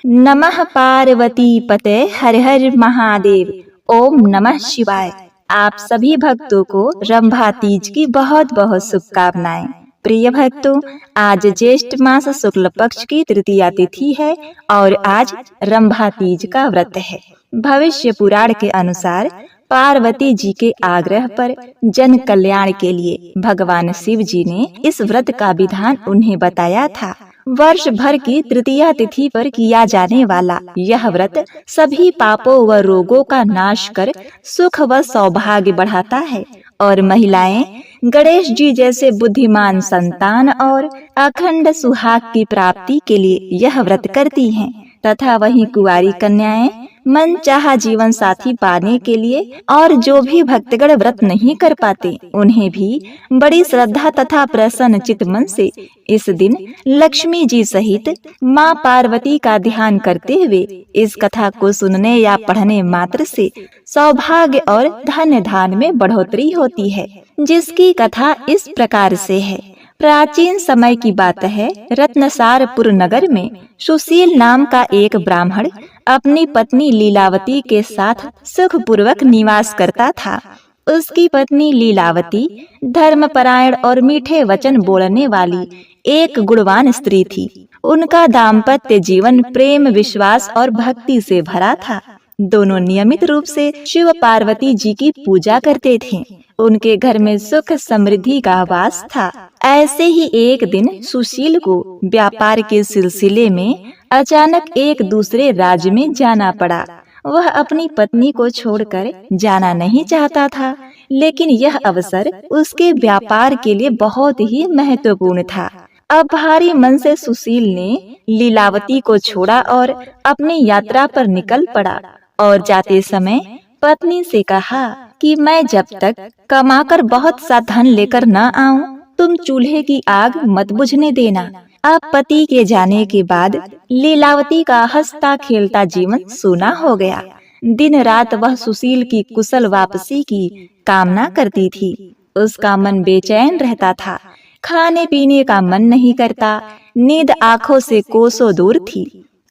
नमः पार्वती पते हर हर महादेव। ओम नमः शिवाय। आप सभी भक्तों को रंभा तीज की बहुत बहुत शुभकामनाएं। प्रिय भक्तों, आज ज्येष्ठ मास शुक्ल पक्ष की तृतीया तिथि है और आज रंभा तीज का व्रत है। भविष्य पुराण के अनुसार पार्वती जी के आग्रह पर जन कल्याण के लिए भगवान शिव जी ने इस व्रत का विधान उन्हें बताया था। वर्ष भर की तृतीया तिथि पर किया जाने वाला यह व्रत सभी पापों व रोगों का नाश कर सुख व सौभाग्य बढ़ाता है और महिलाएं गणेश जी जैसे बुद्धिमान संतान और अखंड सुहाग की प्राप्ति के लिए यह व्रत करती हैं तथा वहीं कुंवारी कन्याएं मन चाहा जीवन साथी पाने के लिए और जो भी भक्तगण व्रत नहीं कर पाते उन्हें भी बड़ी श्रद्धा तथा प्रसन्न चित्त मन से इस दिन लक्ष्मी जी सहित माँ पार्वती का ध्यान करते हुए इस कथा को सुनने या पढ़ने मात्र से सौभाग्य और धन धान में बढ़ोतरी होती है। जिसकी कथा इस प्रकार से है। प्राचीन समय की बात है। रत्नसारपुर नगर में सुशील नाम का एक ब्राह्मण अपनी पत्नी लीलावती के साथ सुखपूर्वक निवास करता था। उसकी पत्नी लीलावती धर्मपरायण और मीठे वचन बोलने वाली एक गुणवान स्त्री थी। उनका दाम्पत्य जीवन प्रेम, विश्वास और भक्ति से भरा था। दोनों नियमित रूप से शिव पार्वती जी की पूजा करते थे। उनके घर में सुख समृद्धि का वास था। ऐसे ही एक दिन सुशील को व्यापार के सिलसिले में अचानक एक दूसरे राज्य में जाना पड़ा। वह अपनी पत्नी को छोड़कर जाना नहीं चाहता था, लेकिन यह अवसर उसके व्यापार के लिए बहुत ही महत्वपूर्ण था। अब भारी मन से सुशील ने लीलावती को छोड़ा और अपनी यात्रा पर निकल पड़ा और जाते समय पत्नी से कहा कि मैं जब तक कमाकर बहुत सा धन लेकर न आऊं, तुम चूल्हे की आग मत बुझने देना। अब पति के जाने के बाद लीलावती का हंसता खेलता जीवन सूना हो गया। दिन रात वह सुशील की कुशल वापसी की कामना करती थी। उसका मन बेचैन रहता था। खाने पीने का मन नहीं करता। नींद आंखों से कोसों दूर थी।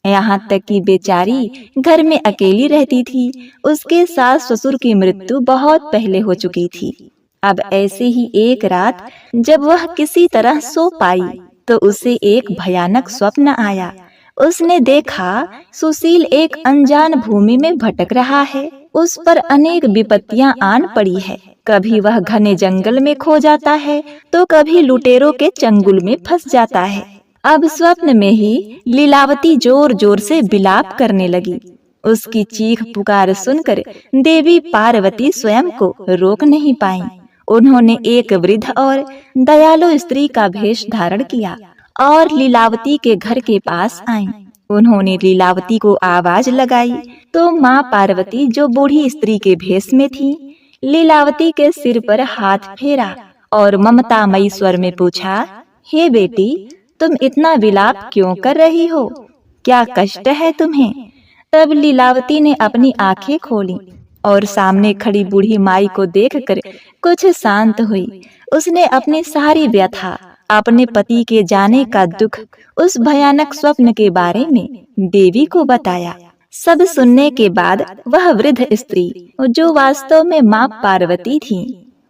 यहाँ तक कि बेचारी घर में अकेली रहती थी। उसके सास ससुर की मृत्यु बहुत पहले हो चुकी थी। अब ऐसे ही एक रात जब वह किसी तरह सो पाई तो उसे एक भयानक स्वप्न आया। उसने देखा सुशील एक अनजान भूमि में भटक रहा है। उस पर अनेक विपत्तियां आन पड़ी है। कभी वह घने जंगल में खो जाता है तो कभी लुटेरों के चंगुल में फंस जाता है। अब स्वप्न में ही लीलावती जोर जोर से विलाप करने लगी। उसकी चीख पुकार सुनकर देवी पार्वती स्वयं को रोक नहीं पाई। उन्होंने एक वृद्ध और दयालु स्त्री का भेष धारण किया और लीलावती के घर के पास आईं। उन्होंने लीलावती को आवाज लगाई तो माँ पार्वती जो बूढ़ी स्त्री के भेष में थी, लीलावती के सिर पर हाथ फेरा और ममतामयी स्वर में पूछा, हे बेटी, तुम इतना विलाप क्यों कर रही हो? क्या कष्ट है तुम्हें? तब लीलावती ने अपनी आंखें खोली और सामने खड़ी बूढ़ी माई को देखकर कुछ शांत हुई। उसने अपनी सारी व्यथा, अपने पति के जाने का दुख, उस भयानक स्वप्न के बारे में देवी को बताया। सब सुनने के बाद वह वृद्ध स्त्री, जो वास्तव में माँ पार्वती थी,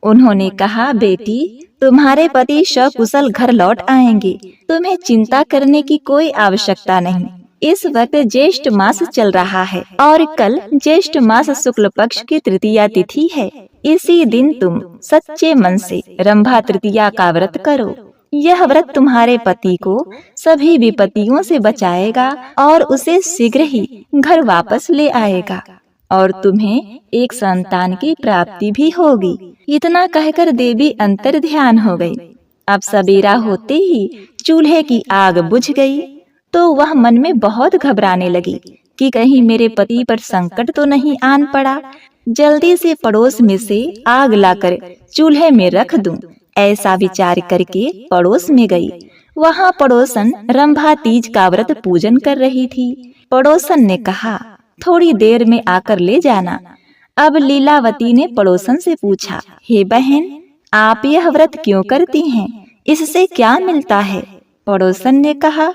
उन्होंने कहा, बेटी, तुम्हारे पति सकुशल घर लौट आएंगे। तुम्हें चिंता करने की कोई आवश्यकता नहीं। इस वक्त ज्येष्ठ मास चल रहा है और कल ज्येष्ठ मास शुक्ल पक्ष की तृतीया तिथि है। इसी दिन तुम सच्चे मन से रंभा तृतीया का व्रत करो। यह व्रत तुम्हारे पति को सभी विपत्तियों से बचाएगा और उसे शीघ्र ही घर वापस ले आएगा और तुम्हें एक संतान की प्राप्ति भी होगी। इतना कहकर देवी अंतर ध्यान हो गई। अब सवेरा होते ही चूल्हे की आग बुझ गई तो वह मन में बहुत घबराने लगी कि कहीं मेरे पति पर संकट तो नहीं आन पड़ा। जल्दी से पड़ोस में से आग लाकर चूल्हे में रख दूं, ऐसा विचार करके पड़ोस में गई। वहाँ पड़ोसन रंभा तीज का व्रत पूजन कर रही थी। पड़ोसन ने कहा, थोड़ी देर में आकर ले जाना। अब लीलावती ने पड़ोसन से पूछा, हे बहन, आप यह व्रत क्यों करती हैं? इससे क्या मिलता है? पड़ोसन ने कहा,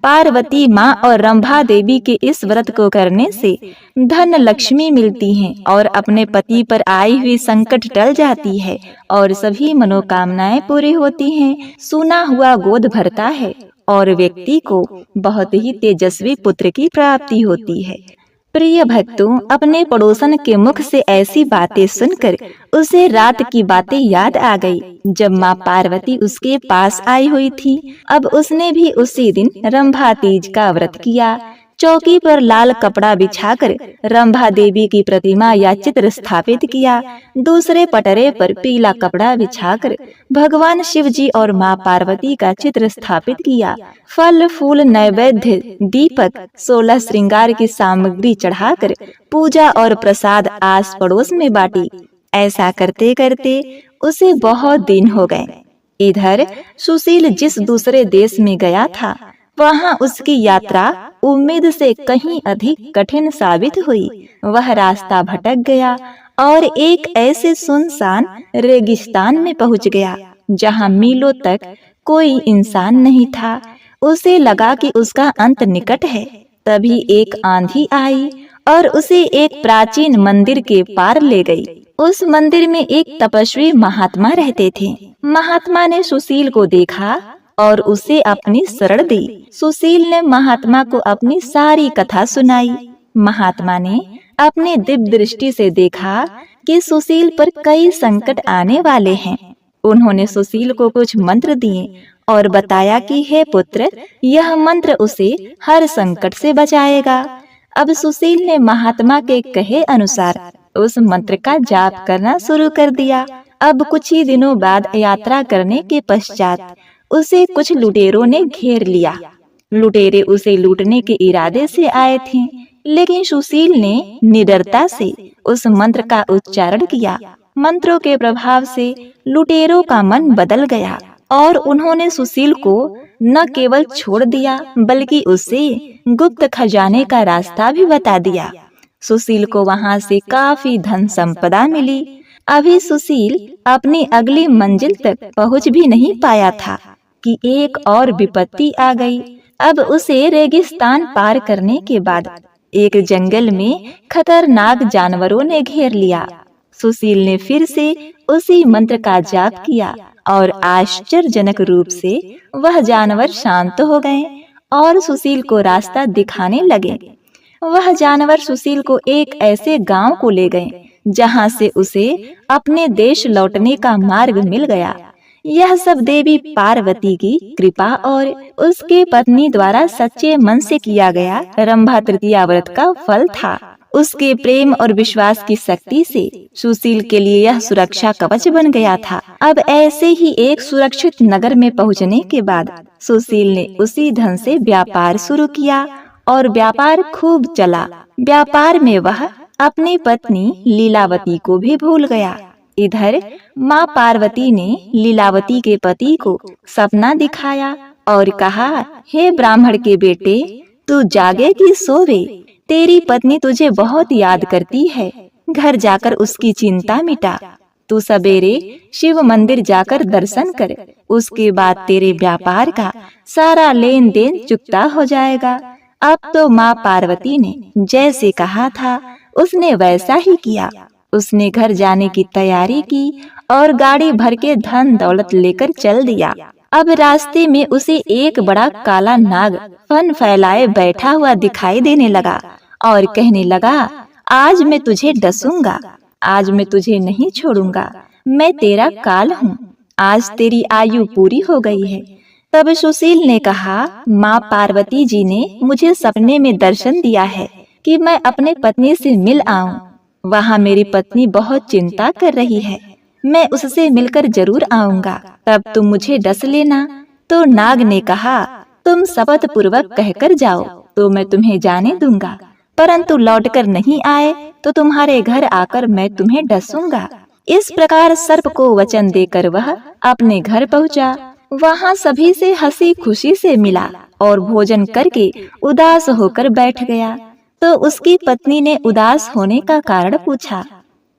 पार्वती माँ और रंभा देवी के इस व्रत को करने से धन लक्ष्मी मिलती हैं और अपने पति पर आई हुई संकट टल जाती है और सभी मनोकामनाएं पूरी होती हैं। सुना हुआ गोद भरता है और व्यक्ति को बहुत ही तेजस्वी पुत्र की प्राप्ति होती है। प्रिय भक्तों, अपने पड़ोसन के मुख से ऐसी बातें सुनकर उसे रात की बातें याद आ गई, जब माँ पार्वती उसके पास आई हुई थी। अब उसने भी उसी दिन रंभा तीज का व्रत किया। चौकी पर लाल कपड़ा बिछाकर रंभा देवी की प्रतिमा या चित्र स्थापित किया। दूसरे पटरे पर पीला कपड़ा बिछाकर भगवान शिव जी और माँ पार्वती का चित्र स्थापित किया। फल फूल नैवेद्य दीपक 16 श्रृंगार की सामग्री चढ़ाकर पूजा और प्रसाद आस पड़ोस में बांटी। ऐसा करते करते उसे बहुत दिन हो गए। इधर सुशील जिस दूसरे देश में गया था, वहाँ उसकी यात्रा उम्मीद से कहीं अधिक कठिन साबित हुई। वह रास्ता भटक गया और एक ऐसे सुनसान रेगिस्तान में पहुँच गया जहाँ मीलों तक कोई इंसान नहीं था। उसे लगा कि उसका अंत निकट है। तभी एक आंधी आई और उसे एक प्राचीन मंदिर के पार ले गई। उस मंदिर में एक तपस्वी महात्मा रहते थे। महात्मा ने सुशील को देखा और उसे अपनी शरण दी। सुशील ने महात्मा को अपनी सारी कथा सुनाई। महात्मा ने अपनी दिव्य दृष्टि से देखा कि सुशील पर कई संकट आने वाले हैं। उन्होंने सुशील को कुछ मंत्र दिए और बताया कि हे पुत्र, यह मंत्र उसे हर संकट से बचाएगा। अब सुशील ने महात्मा के कहे अनुसार उस मंत्र का जाप करना शुरू कर दिया। अब कुछ ही दिनों बाद यात्रा करने के पश्चात उसे कुछ लुटेरों ने घेर लिया। लुटेरे उसे लूटने के इरादे से आए थे, लेकिन सुशील ने निडरता से उस मंत्र का उच्चारण किया। मंत्रों के प्रभाव से लुटेरों का मन बदल गया और उन्होंने सुशील को न केवल छोड़ दिया बल्कि उसे गुप्त खजाने का रास्ता भी बता दिया। सुशील को वहां से काफी धन संपदा मिली। अभी सुशील अपनी अगली मंजिल तक पहुंच भी नहीं पाया था कि एक और विपत्ति आ गई। अब उसे रेगिस्तान पार करने के बाद एक जंगल में खतरनाक जानवरों ने घेर लिया। सुशील ने फिर से उसी मंत्र का जाप किया और आश्चर्यजनक रूप से वह जानवर शांत हो गए और सुशील को रास्ता दिखाने लगे। वह जानवर सुशील को एक ऐसे गांव को ले गए जहां से उसे अपने देश लौटने का मार्ग मिल गया। यह सब देवी पार्वती की कृपा और उसके पत्नी द्वारा सच्चे मन से किया गया रंभा तृतीया व्रत का फल था। उसके प्रेम और विश्वास की शक्ति से सुशील के लिए यह सुरक्षा कवच बन गया था। अब ऐसे ही एक सुरक्षित नगर में पहुंचने के बाद सुशील ने उसी धन से व्यापार शुरू किया और व्यापार खूब चला। व्यापार में वह अपनी पत्नी लीलावती को भी भूल गया। इधर माँ पार्वती ने लीलावती के पति को सपना दिखाया और कहा, हे ब्राह्मण के बेटे, तू जागे कि सोवे? तेरी पत्नी तुझे बहुत याद करती है। घर जाकर उसकी चिंता मिटा। तू सवेरे शिव मंदिर जाकर दर्शन कर। उसके बाद तेरे व्यापार का सारा लेन देन चुकता हो जाएगा। अब तो माँ पार्वती ने जैसे कहा था उसने वैसा ही किया। उसने घर जाने की तैयारी की और गाड़ी भर के धन दौलत लेकर चल दिया। अब रास्ते में उसे एक बड़ा काला नाग फन फैलाए बैठा हुआ दिखाई देने लगा और कहने लगा, आज मैं तुझे डसूंगा, आज मैं तुझे नहीं छोड़ूंगा, मैं तेरा काल हूँ, आज तेरी आयु पूरी हो गई है। तब सुशील ने कहा, माँ पार्वती जी ने मुझे सपने में दर्शन दिया है कि मैं अपने पत्नी से मिल आऊं। वहाँ मेरी पत्नी बहुत चिंता कर रही है, मैं उससे मिलकर जरूर आऊंगा, तब तुम मुझे डस लेना। तो नाग ने कहा, तुम शपथ पूर्वक कहकर जाओ तो मैं तुम्हें जाने दूंगा, परंतु लौटकर नहीं आए तो तुम्हारे घर आकर मैं तुम्हें डसूंगा। इस प्रकार सर्प को वचन देकर वह अपने घर पहुंचा। वहाँ सभी से हंसी खुशी से मिला और भोजन करके उदास होकर बैठ गया। तो उसकी पत्नी ने उदास होने का कारण पूछा।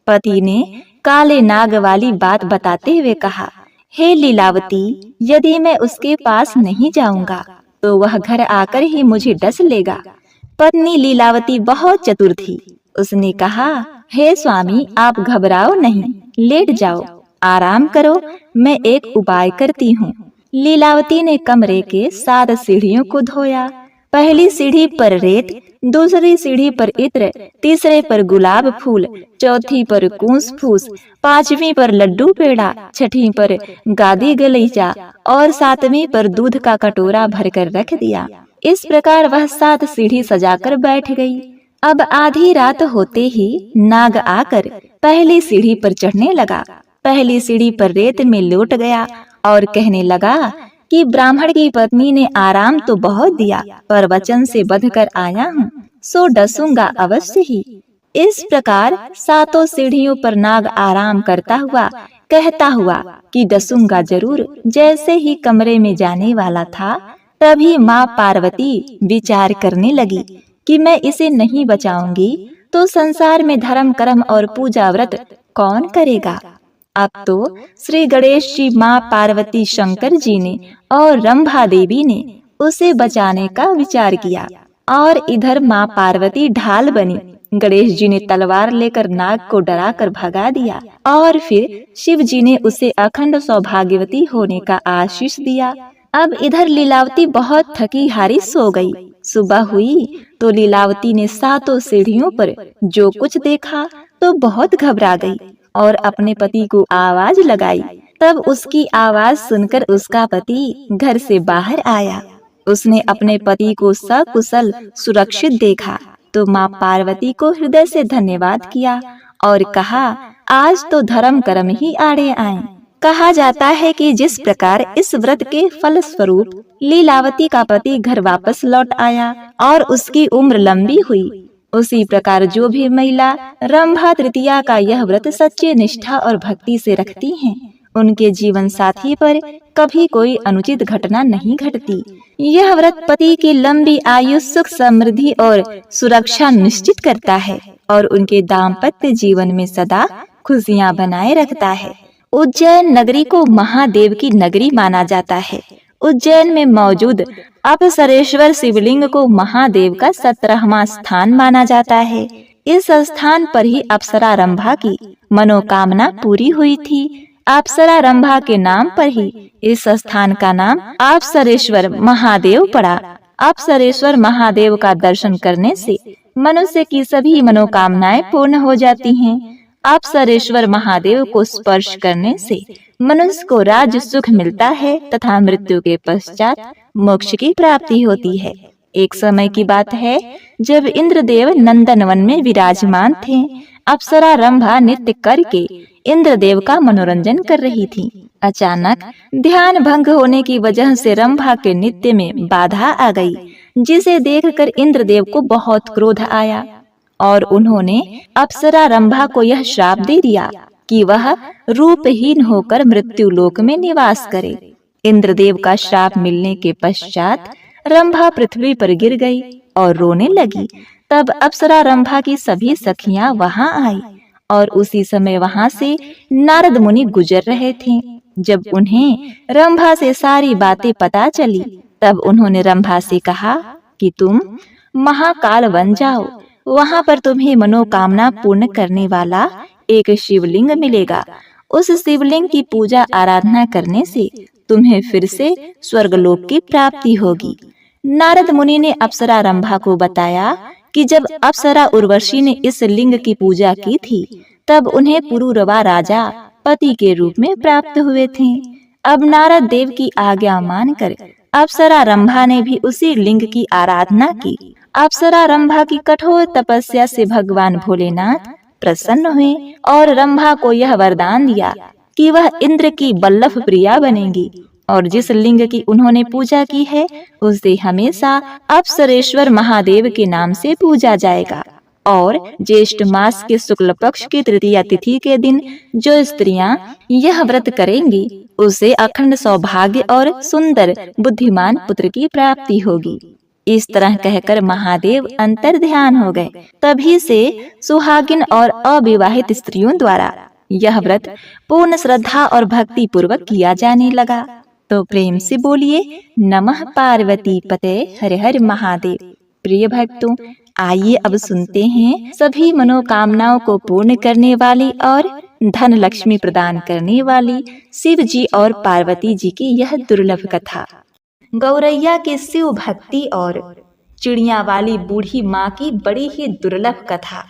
पति ने काले नाग वाली बात बताते हुए कहा, हे लीलावती, यदि मैं उसके पास नहीं जाऊंगा तो वह घर आकर ही मुझे डस लेगा। पत्नी लीलावती बहुत चतुर थी। उसने कहा, हे स्वामी, आप घबराओ नहीं, लेट जाओ, आराम करो, मैं एक उपाय करती हूँ। लीलावती ने कमरे के 7 सीढ़ियों को धोया। पहली सीढ़ी पर रेत, दूसरी सीढ़ी पर इत्र, तीसरे पर गुलाब फूल, चौथी पर कूस फूस, 5वीं पर लड्डू पेड़ा, 6वीं पर गादी गलीचा और 7वीं पर दूध का कटोरा भरकर रख दिया। इस प्रकार वह 7 सीढ़ी सजाकर बैठ गई। अब आधी रात होते ही नाग आकर पहली सीढ़ी पर चढ़ने लगा। पहली सीढ़ी पर रेत में लौट गया और कहने लगा कि ब्राह्मण की पत्नी ने आराम तो बहुत दिया, पर वचन से बंधकर आया हूँ, सो डसूंगा अवश्य ही। इस प्रकार 7 सीढ़ियों पर नाग आराम करता हुआ कहता हुआ कि डसूंगा जरूर, जैसे ही कमरे में जाने वाला था, तभी माँ पार्वती विचार करने लगी कि मैं इसे नहीं बचाऊंगी तो संसार में धर्म कर्म और पूजा व्रत कौन करेगा। अब तो श्री गणेश जी, माँ पार्वती, शंकर जी ने और रंभा देवी ने उसे बचाने का विचार किया और इधर माँ पार्वती ढाल बनी। गणेश जी ने तलवार लेकर नाग को डराकर भगा दिया और फिर शिव जी ने उसे अखंड सौभाग्यवती होने का आशीष दिया। अब इधर लीलावती बहुत थकी हारी सो गई। सुबह हुई तो लीलावती ने 7 सीढ़ियों पर जो कुछ देखा तो बहुत घबरा गई और अपने पति को आवाज लगाई। तब उसकी आवाज सुनकर उसका पति घर से बाहर आया। उसने अपने पति को सकुशल सुरक्षित देखा तो माँ पार्वती को हृदय से धन्यवाद किया और कहा, आज तो धर्म कर्म ही आड़े आए। कहा जाता है कि जिस प्रकार इस व्रत के फल स्वरूप लीलावती का पति घर वापस लौट आया और उसकी उम्र लंबी हुई, उसी प्रकार जो भी महिला रंभा तृतीया का यह व्रत सच्चे निष्ठा और भक्ति से रखती हैं, उनके जीवन साथी पर कभी कोई अनुचित घटना नहीं घटती। यह व्रत पति की लंबी आयु, सुख, समृद्धि और सुरक्षा निश्चित करता है और उनके दाम्पत्य जीवन में सदा खुशियां बनाए रखता है। उज्जैन नगरी को महादेव की नगरी माना जाता है। उज्जैन में मौजूद अपसरेश्वर शिवलिंग को महादेव का 17वां स्थान माना जाता है। इस स्थान पर ही अप्सरा रंभा की मनोकामना पूरी हुई थी। अप्सरा रंभा के नाम पर ही इस स्थान का नाम अपसरेश्वर महादेव पड़ा। अपसरेश्वर महादेव का दर्शन करने से मनुष्य की सभी मनोकामनाएं पूर्ण हो जाती हैं। अपसरेश्वर महादेव को स्पर्श करने से मनुष्य को राज सुख मिलता है तथा मृत्यु के पश्चात मोक्ष की प्राप्ति होती है। एक समय की बात है जब इंद्रदेव नंदनवन में विराजमान थे। अप्सरा रंभा नृत्य करके इंद्रदेव का मनोरंजन कर रही थी। अचानक ध्यान भंग होने की वजह से रंभा के नृत्य में बाधा आ गई, जिसे देखकर इंद्रदेव को बहुत क्रोध आया और उन्होंने अप्सरा रंभा को यह श्राप दे दिया कि वह रूपहीन होकर मृत्यु लोक में निवास करे। इंद्रदेव का श्राप मिलने के पश्चात रंभा पृथ्वी पर गिर गई और रोने लगी। तब अप्सरा रंभा की सभी सखियां वहां आई और उसी समय वहां से नारद मुनि गुजर रहे थे। जब उन्हें रंभा से सारी बातें पता चली, तब उन्होंने रंभा से कहा कि तुम महाकाल बन जाओ, वहां पर तुम्हें मनोकामना पूर्ण करने वाला एक शिवलिंग मिलेगा। उस शिवलिंग की पूजा आराधना करने से तुम्हें फिर से स्वर्गलोक की प्राप्ति होगी। नारद मुनि ने अप्सरा रंभा को बताया कि जब अप्सरा उर्वशी ने इस लिंग की पूजा की थी, तब उन्हें पुरूरवा राजा पति के रूप में प्राप्त हुए थे। अब नारद देव की आज्ञा मानकर अप्सरा रंभा ने भी उसी लिंग की आराधना की। अप्सरा रंभा की कठोर तपस्या से भगवान भोलेनाथ प्रसन्न हुए और रंभा को यह वरदान दिया कि वह इंद्र की बल्लभ प्रिया बनेगी और जिस लिंग की उन्होंने पूजा की है उसे हमेशा अपसरेश्वर महादेव के नाम से पूजा जाएगा। और ज्येष्ठ मास के शुक्ल पक्ष की तृतीया तिथि के दिन जो स्त्रियां यह व्रत करेंगी उसे अखंड सौभाग्य और सुंदर बुद्धिमान पुत्र की प्राप्ति होगी। इस तरह कहकर महादेव अंतर ध्यान हो गए। तभी से सुहागिन और अविवाहित स्त्रियों द्वारा यह व्रत पूर्ण श्रद्धा और भक्ति पूर्वक किया जाने लगा। तो प्रेम से बोलिए नमः पार्वती पते हर हर महादेव। प्रिय भक्तों, आइए अब सुनते हैं सभी मनोकामनाओं को पूर्ण करने वाली और धन लक्ष्मी प्रदान करने वाली शिव जी और पार्वती जी की यह दुर्लभ कथा। गौरैया के शिव भक्ति और चिड़िया वाली बूढ़ी माँ की बड़ी ही दुर्लभ कथा।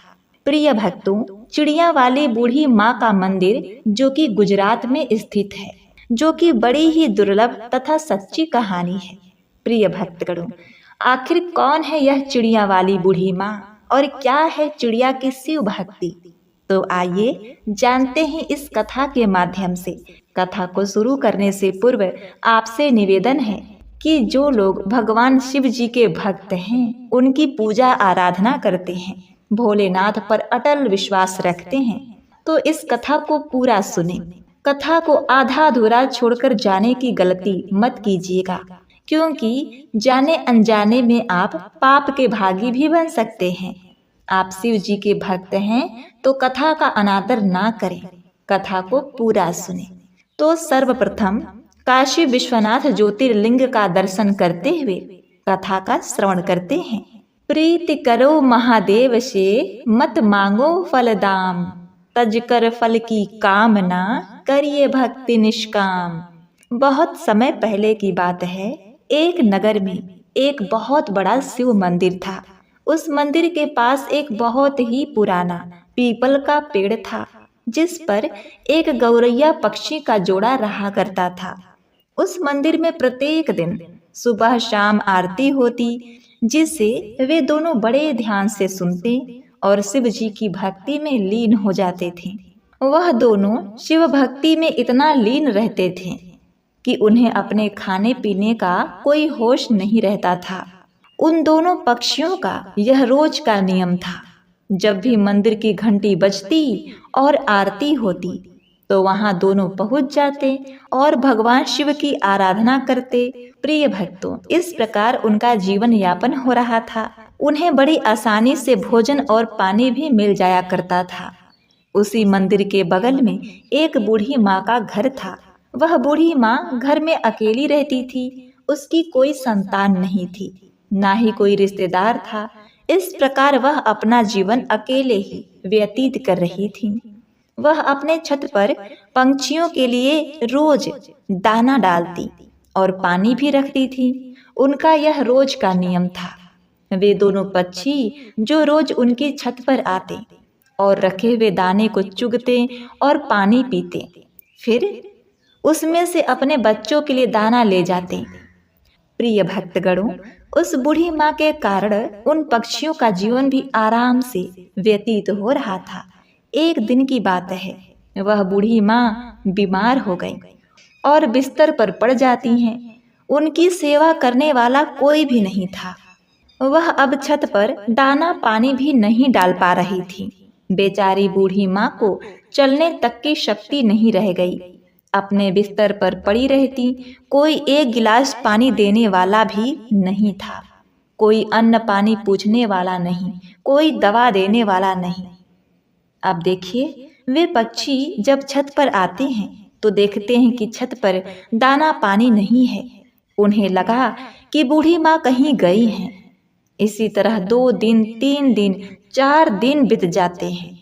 प्रिय भक्तों, चिड़िया वाली बूढ़ी माँ का मंदिर जो कि गुजरात में स्थित है, जो कि बड़ी ही दुर्लभ तथा सच्ची कहानी है। प्रिय भक्तगणों, आखिर कौन है यह चिड़िया वाली बूढ़ी माँ और क्या है चिड़िया की शिव भक्ति? तो आइए जानते हैं इस कथा के माध्यम से। कथा को शुरू करने से पूर्व आपसे निवेदन है कि जो लोग भगवान शिव जी के भक्त हैं, उनकी पूजा आराधना करते हैं, भोलेनाथ पर अटल विश्वास रखते हैं, तो इस कथा को पूरा सुने। कथा को आधा अधूरा छोड़कर जाने की गलती मत कीजिएगा, क्योंकि जाने अनजाने में आप पाप के भागी भी बन सकते हैं। आप शिव जी के भक्त हैं तो कथा का अनादर ना करें, कथा को पूरा सुने। तो सर्वप्रथम काशी विश्वनाथ ज्योतिर्लिंग का दर्शन करते हुए कथा का श्रवण करते हैं। प्रीति करो महादेव से मत मांगो फल दाम, तज कर फल की कामना करिए भक्ति निष्काम। बहुत समय पहले की बात है, एक नगर में एक बहुत बड़ा शिव मंदिर था। उस मंदिर के पास एक बहुत ही पुराना पीपल का पेड़ था, जिस पर एक गौरैया पक्षी का जोड़ा रहा करता था। उस मंदिर में प्रत्येक दिन सुबह शाम आरती होती, जिसे वे दोनों बड़े ध्यान से सुनते और शिव जी की भक्ति में लीन हो जाते थे। वह दोनों शिव भक्ति में इतना लीन रहते थे कि उन्हें अपने खाने पीने का कोई होश नहीं रहता था। उन दोनों पक्षियों का यह रोज का नियम था। जब भी मंदिर की घंटी बजती और आरती होती तो वहां दोनों पहुंच जाते और भगवान शिव की आराधना करते। प्रिय भक्तों, इस प्रकार उनका जीवन यापन हो रहा था। उन्हें बड़ी आसानी से भोजन और पानी भी मिल जाया करता था। उसी मंदिर के बगल में एक बूढ़ी माँ का घर था। वह बूढ़ी माँ घर में अकेली रहती थी। उसकी कोई संतान नहीं थी, ना ही कोई रिश्तेदार था। इस प्रकार वह अपना जीवन अकेले ही व्यतीत कर रही थी। वह अपने छत पर पंछियों के लिए रोज दाना डालती और पानी भी रखती थी। उनका यह रोज का नियम था। वे दोनों पक्षी जो रोज उनकी छत पर आते और रखे हुए दाने को चुगते और पानी पीते, फिर उसमें से अपने बच्चों के लिए दाना ले जाते। प्रिय भक्तगणों, उस बूढ़ी माँ के कारण उन पक्षियों का जीवन भी आराम से व्यतीत हो रहा था। एक दिन की बात है, वह बूढ़ी माँ बीमार हो गई और बिस्तर पर पड़ जाती हैं। उनकी सेवा करने वाला कोई भी नहीं था। वह अब छत पर दाना पानी भी नहीं डाल पा रही थी। बेचारी बूढ़ी माँ को चलने तक की शक्ति नहीं रह गई। अपने बिस्तर पर पड़ी रहती। कोई एक गिलास पानी देने वाला भी नहीं था। कोई अन्न पानी पूछने वाला नहीं, कोई दवा देने वाला नहीं। अब देखिए, वे पक्षी जब छत पर आते हैं तो देखते हैं कि छत पर दाना पानी नहीं है। उन्हें लगा कि बूढ़ी माँ कहीं गई हैं। इसी तरह 2 दिन, 3 दिन, 4 दिन बीत जाते हैं।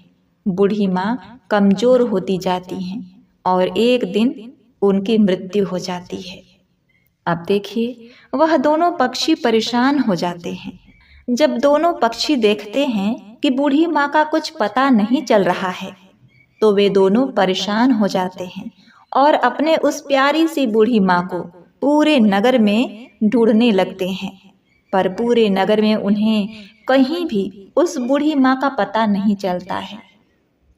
बूढ़ी माँ कमजोर होती जाती हैं और एक दिन उनकी मृत्यु हो जाती है। अब देखिए, वह दोनों पक्षी परेशान हो जाते हैं। जब दोनों पक्षी देखते हैं कि बूढ़ी माँ का कुछ पता नहीं चल रहा है, तो वे दोनों परेशान हो जाते हैं और अपने उस प्यारी सी बूढ़ी माँ को पूरे नगर में ढूंढने लगते हैं। पर पूरे नगर में उन्हें कहीं भी उस बूढ़ी माँ का पता नहीं चलता है।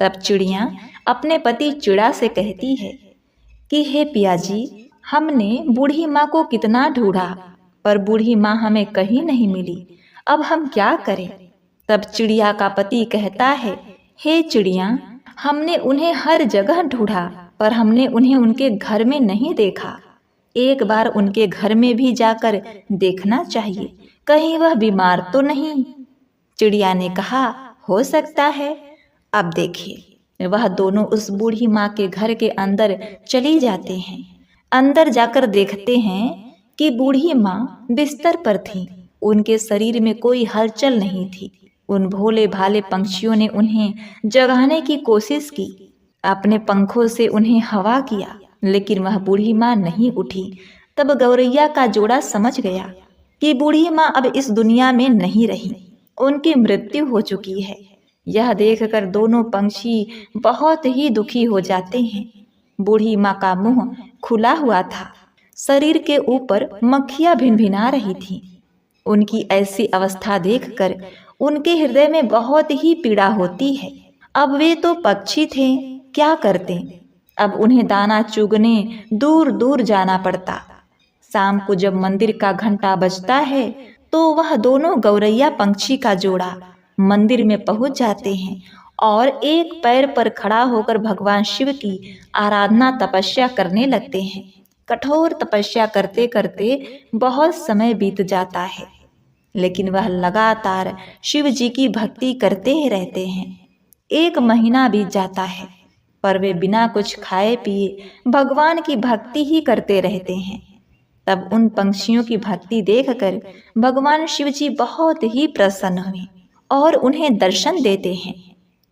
तब चिड़िया अपने पति चिड़ा से कहती है कि हे पिया जी, हमने बूढ़ी माँ को कितना ढूंढा, पर बूढ़ी माँ हमें कहीं नहीं मिली। अब हम क्या करें? तब चिड़िया का पति कहता है, हे चिड़िया, हमने उन्हें हर जगह ढूंढा, पर हमने उन्हें उनके घर में नहीं देखा। एक बार उनके घर में भी जाकर देखना चाहिए, कहीं वह बीमार तो नहीं। चिड़िया ने कहा, हो सकता है। अब देखिए, वह दोनों उस बूढ़ी माँ के घर के अंदर चली जाते हैं। अंदर जाकर देखते हैं कि बूढ़ी माँ बिस्तर पर थी। उनके शरीर में कोई हलचल नहीं थी। उन भोले भाले पंछियों ने उन्हें जगाने की कोशिश की, अपने पंखों से उन्हें हवा किया, लेकिन वह बूढ़ी माँ नहीं उठी। तब गौरैया का जोड़ा समझ गया कि बूढ़ी माँ अब इस दुनिया में नहीं रही, उनकी मृत्यु हो चुकी है। यह देखकर दोनों पंछी बहुत ही दुखी हो जाते हैं। बूढ़ी माँ का मुंह खुला हुआ था, शरीर के ऊपर मक्खियां भिनभिना रही थीं। उनकी ऐसी अवस्था देखकर उनके हृदय में बहुत ही पीड़ा होती है। अब वे तो पक्षी थे, क्या करते। अब उन्हें दाना चुगने दूर दूर जाना पड़ता। शाम को जब मंदिर का घंटा बजता है तो वह दोनों गौरैया पंछी का जोड़ा मंदिर में पहुंच जाते हैं और एक पैर पर खड़ा होकर भगवान शिव की आराधना तपस्या करने लगते हैं। कठोर तपस्या करते करते बहुत समय बीत जाता है, लेकिन वह लगातार शिव जी की भक्ति करते ही रहते हैं। 1 महीना बीत जाता है, पर वे बिना कुछ खाए पिए भगवान की भक्ति ही करते रहते हैं। तब उन पंछियों की भक्ति देखकर भगवान शिव जी बहुत ही प्रसन्न हुए और उन्हें दर्शन देते हैं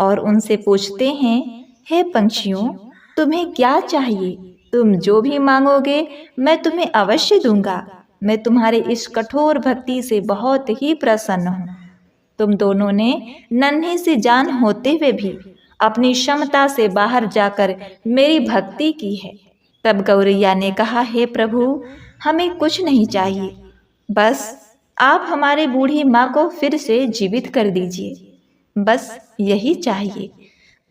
और उनसे पूछते हैं, हे पंछियों, तुम्हें क्या चाहिए? तुम जो भी मांगोगे मैं तुम्हें अवश्य दूंगा। मैं तुम्हारे इस कठोर भक्ति से बहुत ही प्रसन्न हूँ। तुम दोनों ने नन्ही सी जान होते हुए भी अपनी क्षमता से बाहर जाकर मेरी भक्ति की है। तब गौरैया ने कहा, हे प्रभु, हमें कुछ नहीं चाहिए, बस आप हमारी बूढ़ी माँ को फिर से जीवित कर दीजिए, बस यही चाहिए।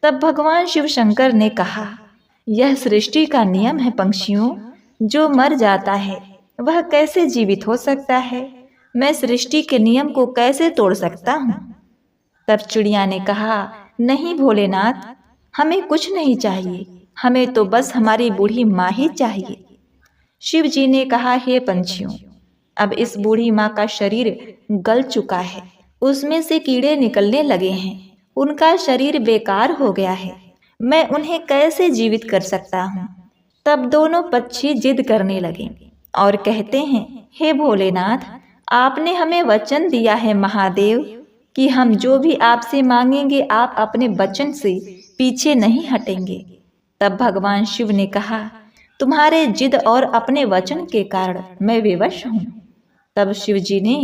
तब भगवान शिव शंकर ने कहा, यह सृष्टि का नियम है पंछियों, जो मर जाता है वह कैसे जीवित हो सकता है? मैं सृष्टि के नियम को कैसे तोड़ सकता हूँ? तब चिड़िया ने कहा, नहीं भोलेनाथ, हमें कुछ नहीं चाहिए, हमें तो बस हमारी बूढ़ी माँ ही चाहिए। शिव जी ने कहा, हे पंछियों, अब इस बूढ़ी माँ का शरीर गल चुका है, उसमें से कीड़े निकलने लगे हैं, उनका शरीर बेकार हो गया है, मैं उन्हें कैसे जीवित कर सकता हूँ? तब दोनों पक्षी जिद करने लगे और कहते हैं, हे भोलेनाथ, आपने हमें वचन दिया है महादेव कि हम जो भी आपसे मांगेंगे आप अपने वचन से पीछे नहीं हटेंगे। तब भगवान शिव ने कहा, तुम्हारे जिद और अपने वचन के कारण मैं विवश हूँ। तब शिव जी ने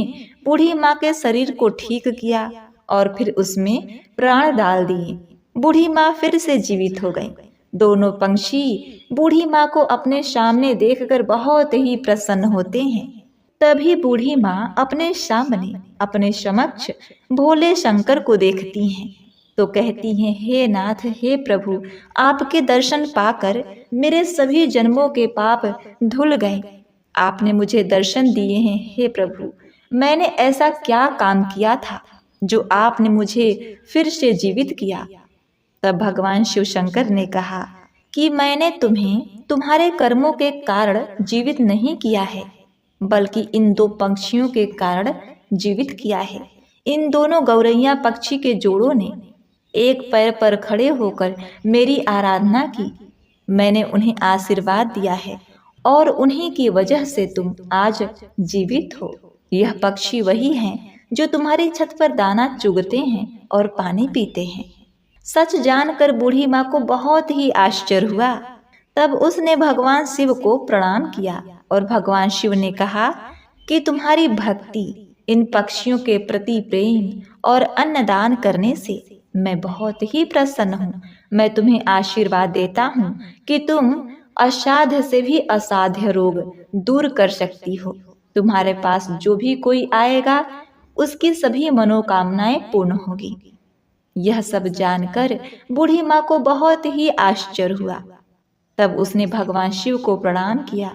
बूढ़ी माँ के शरीर को ठीक किया और फिर उसमें प्राण डाल दिए। बूढ़ी माँ फिर से जीवित हो गई। दोनों पंछी बूढ़ी माँ को अपने सामने देखकर बहुत ही प्रसन्न होते हैं। तभी बूढ़ी माँ अपने सामने, अपने समक्ष भोले शंकर को देखती हैं तो कहती हैं, हे नाथ, हे प्रभु, आपके दर्शन पाकर मेरे सभी जन्मों के पाप धुल गए। आपने मुझे दर्शन दिए हैं, हे प्रभु, मैंने ऐसा क्या काम किया था जो आपने मुझे फिर से जीवित किया? तब भगवान शिव शंकर ने कहा कि मैंने तुम्हें तुम्हारे कर्मों के कारण जीवित नहीं किया है, बल्कि इन 2 पंछियों के कारण जीवित किया है। इन दोनों गौरैया पक्षी के जोड़ों ने एक पैर पर खड़े होकर मेरी आराधना की। मैंने उन्हें आशीर्वाद दिया है और उन्हीं की वजह से तुम आज जीवित हो। यह पक्षी वही हैं जो तुम्हारी छत पर दाना चुगते हैं और पानी पीते हैं। सच जानकर बूढ़ी माँ को बहुत ही आश्चर्य हुआ। तब उसने भगवान शिव को प्रणाम किया और भगवान शिव ने कहा कि तुम्हारी भक्ति, इन पक्षियों के प्रति प्रेम और अन्नदान करने से मैं बहुत ही प्रसन्न हूँ। मैं तुम्हें आशीर्वाद देता हूँ कि तुम असाध्य से भी असाध्य रोग दूर कर सकती हो। तुम्हारे पास जो भी कोई आएगा उसकी सभी मनोकामनाएं पूर्ण होगी। यह सब जानकर बूढ़ी माँ को बहुत ही आश्चर्य हुआ। तब उसने भगवान शिव को प्रणाम किया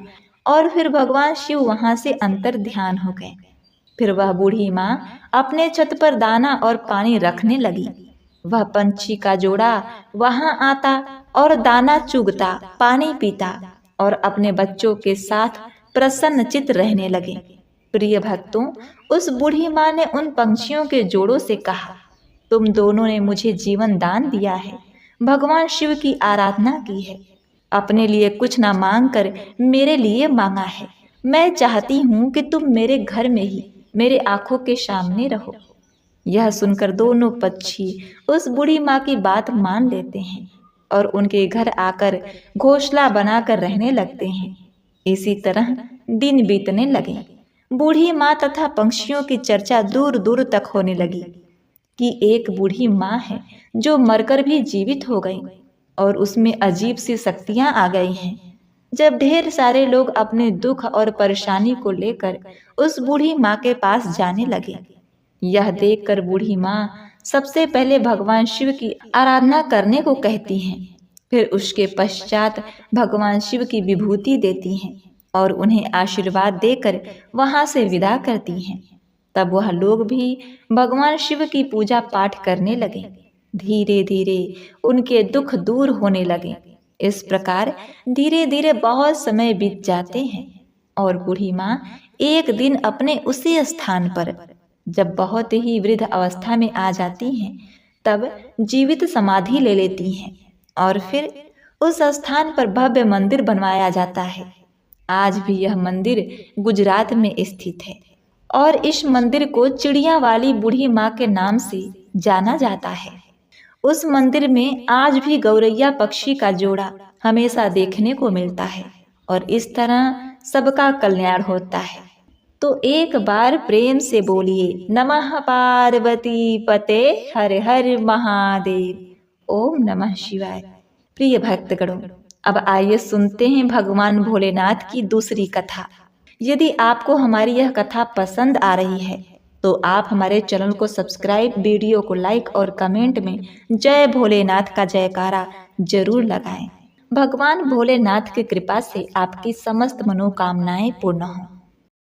और फिर भगवान शिव वहां से अंतर ध्यान हो गए। फिर वह बूढ़ी माँ अपने छत पर दाना और पानी रखने लगी। वह पंछी का जोड़ा वहां आता और दाना चुगता, पानी पीता और अपने बच्चों के साथ प्रसन्नचित्त रहने लगे। प्रिय भक्तों, उस बूढ़ी माँ ने उन पंछियों के जोड़ों से कहा, तुम दोनों ने मुझे जीवन दान दिया है, भगवान शिव की आराधना की है, अपने लिए कुछ ना मांग कर मेरे लिए मांगा है। मैं चाहती हूँ कि तुम मेरे घर में ही मेरे आंखों के सामने रहो। यह सुनकर दोनों पक्षी उस बूढ़ी माँ की बात मान लेते हैं और उनके घर आकर घोंसला बनाकर रहने लगते हैं। इसी तरह दिन बीतने लगे। बूढ़ी माँ तथा पंछियों की चर्चा दूर दूर तक होने लगी कि एक बूढ़ी माँ है जो मरकर भी जीवित हो गई और उसमें अजीब सी शक्तियां आ गई हैं। जब ढेर सारे लोग अपने दुख और परेशानी को लेकर उस बूढ़ी माँ के पास जाने लगे, यह देखकर बूढ़ी माँ सबसे पहले भगवान शिव की आराधना करने को कहती हैं। फिर उसके पश्चात भगवान शिव की विभूति देती हैं और उन्हें आशीर्वाद देकर वहां से विदा करती हैं। तब वह लोग भी भगवान शिव की पूजा पाठ करने लगे। धीरे धीरे उनके दुख दूर होने लगे। इस प्रकार धीरे धीरे बहुत समय बीत जाते हैं और बूढ़ी माँ एक दिन अपने उसी स्थान पर जब बहुत ही वृद्ध अवस्था में आ जाती हैं, तब जीवित समाधि ले लेती हैं और फिर उस स्थान पर भव्य मंदिर बनवाया जाता है। आज भी यह मंदिर गुजरात में स्थित है और इस मंदिर को चिड़िया वाली बूढ़ी माँ के नाम से जाना जाता है। उस मंदिर में आज भी गौरैया पक्षी का जोड़ा हमेशा देखने को मिलता है और इस तरह सबका कल्याण होता है। तो एक बार प्रेम से बोलिए नमः पार्वती पते हर हर महादेव। ओम नमः शिवाय। प्रिय भक्तगणों, अब आइए सुनते हैं भगवान भोलेनाथ की दूसरी कथा। यदि आपको हमारी यह कथा पसंद आ रही है तो आप हमारे चैनल को सब्सक्राइब, वीडियो को लाइक और कमेंट में जय भोलेनाथ का जयकारा जरूर लगाएं। भगवान भोलेनाथ की कृपा से आपकी समस्त मनोकामनाएं पूर्ण हों।